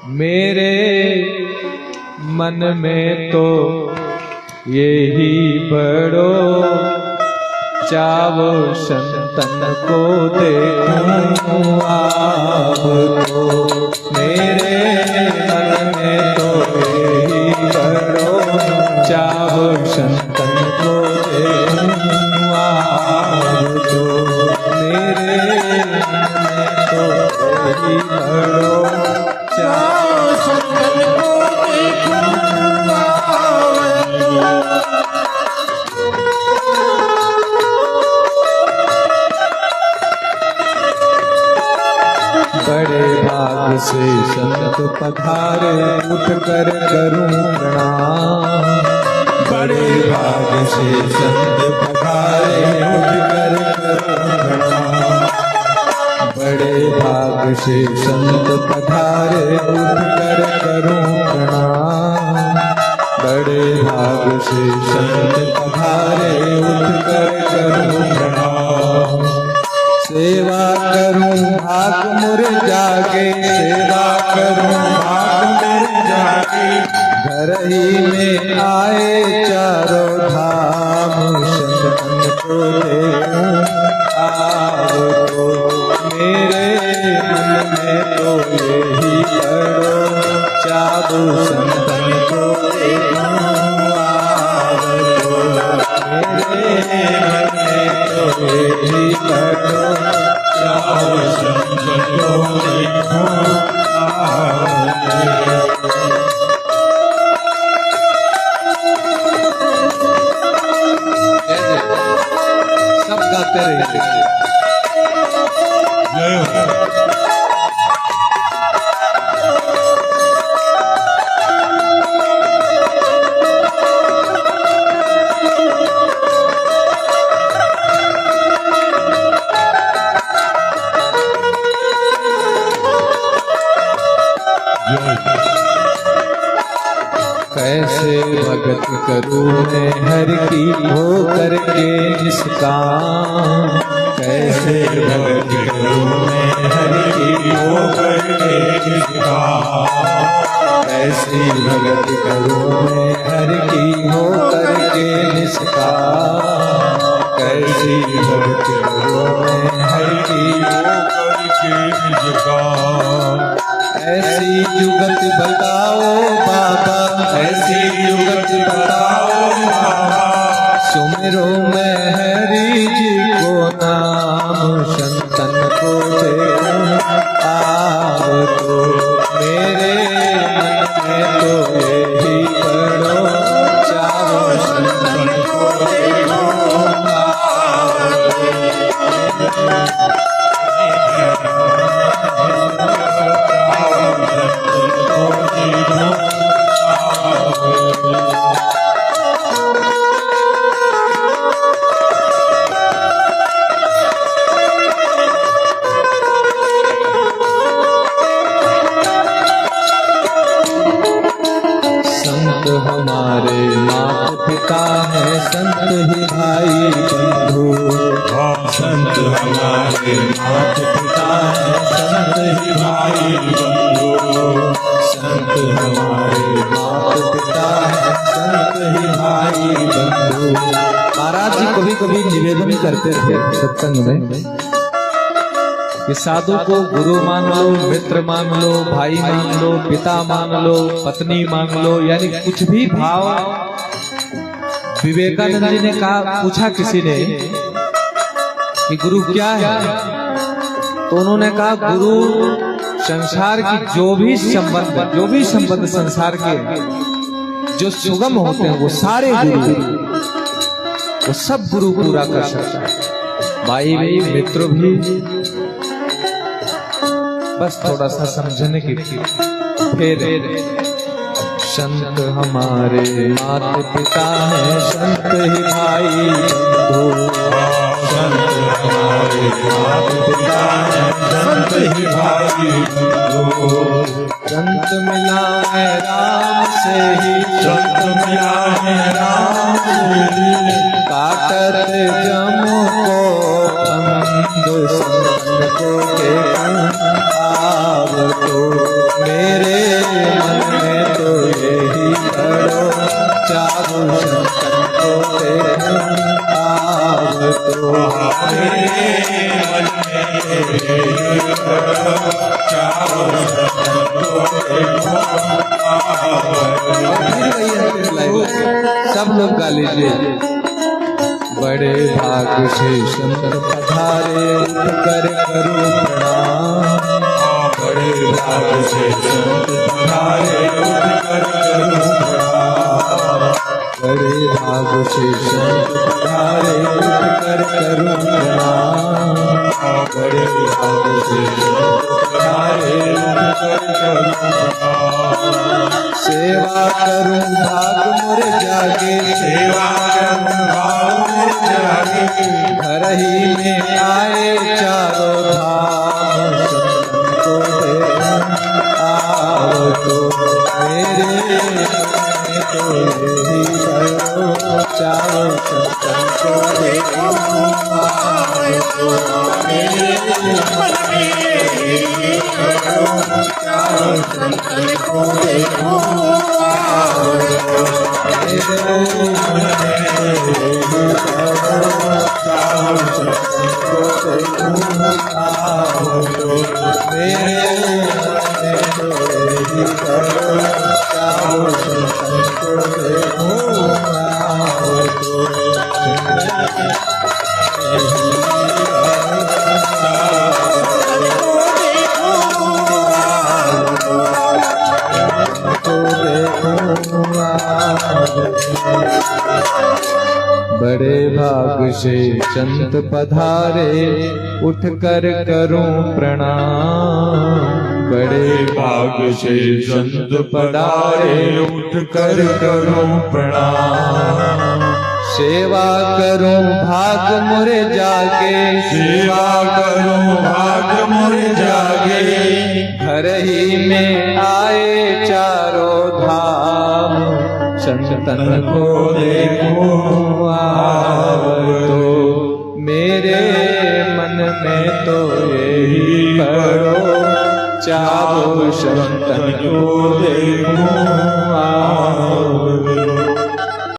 मेरे मन में तो यही बड़ो चावो संतन को देखूं आप तो। मेरे मन में तो यही बड़ो चावो संतन को देखूं आप तो। मेरे मन में तो यही बड़ो चावो संतन को देखूं आप तो। बड़े भाग से संत पधारे उठ कर करूं प्रणाम। बड़े भाग से संत पधारे उठ कर करूं प्रणाम। बड़े भाग से संत पधारे उठ कर करूं प्रणाम। बड़े भाग से संत पधारे उठ कर करूं प्रणाम। सेवा करूं भाग मुर जागे, सेवा करूं भाग मुर जागे। घर ही में आए चारों धाम संतन को देखूं आप तो। मेरे मन में तो यही बड़ो चाबू संतन को देखूं आप तो। मेरे मन में तो यही बड़ो चाबू संतन को देखूं आप तो। सब गाते रहिए। कैसे भगत करूं मैं हर की हो करके निष्काम। कैसे भगत करूं मैं हर की हो करके निष्काम। कैसे भगत करूं मैं हर की हो करके निष्काम। कैसी भगत करूं मैं हर की हो करके निष्काम। ऐसी युगत बताओ बाबा, ऐसी युगत बताओ बाबा। सुमिरो मैं हरि जी को नाम संतन को देखूं आप तो। मेरे मन में तो यही बड़ो चावो संतन को देखूं आप तो। संत हमारे माता पिता है, संत ही भाई बंधु। संत हमारे माता पिता है, संत ही भाई बंधु। संत हमारे माता पिता है, संत ही भाई बंधु। महाराज जी कभी कभी निवेदन करते थे सत्संग में कि साधु को गुरु मान लो, मित्र मान लो, भाई मान लो, पिता मान लो, पत्नी मान लो, यानी कुछ भी भाव। विवेकानंद जी ने कहा, पूछा किसी ने कि गुरु क्या है, तो उन्होंने कहा गुरु संसार की जो भी संबंध संसार के जो सुगम होते हैं वो सारे गुरु, वो सब गुरु पूरा कर सकता है। भाई भी, मित्र भी, बस थोड़ा सा समझने की फिर। संत हमारे माता पिता है, संत ही भाई बंधु। संत हमारे माता पिता है, संत ही भाई बंधु। संत मिला है राम से ही, संत मिला है राम से ही। काटत जम को संत को देखूं आप तो। मेरे सब लोग गा लीजिए। बड़े भाग से संत पधारे कर करो प्रणाम। बड़े भाग से संत पधारे कर करो प्रणाम। बड़े भाग से संत पधारे कर करो प्रणाम। बड़े भाग से संत पधारे कर करो प्रणाम। सेवा करूं भाग मोर जागे, सेवा करूं भाग मोर जागे। घर ही में आए चारों धाम। संतन को दे आओ तो मेरे मन तो यही करो चाहो। संतन को दे आओ तो मेरे मन में करो चाहो। संतन को दे आओ मेरे मन में करो चाहो। संतन को दे आओ तो मेरे मन में तो यही करो चाहो। संतन को दे आओ तो बड़े भाग से संत पधारे उठ कर करूं प्रणाम। बड़े भाग से संत पधारे उठ कर करो प्रणाम। सेवा करूं भाग मुरे जागे, सेवा करो भाग मोर जागे। घर ही में आए चारों धाम। संतन को देखो आओ तो मेरे मन में तो यही करो चाहो। संतन को देखो आओ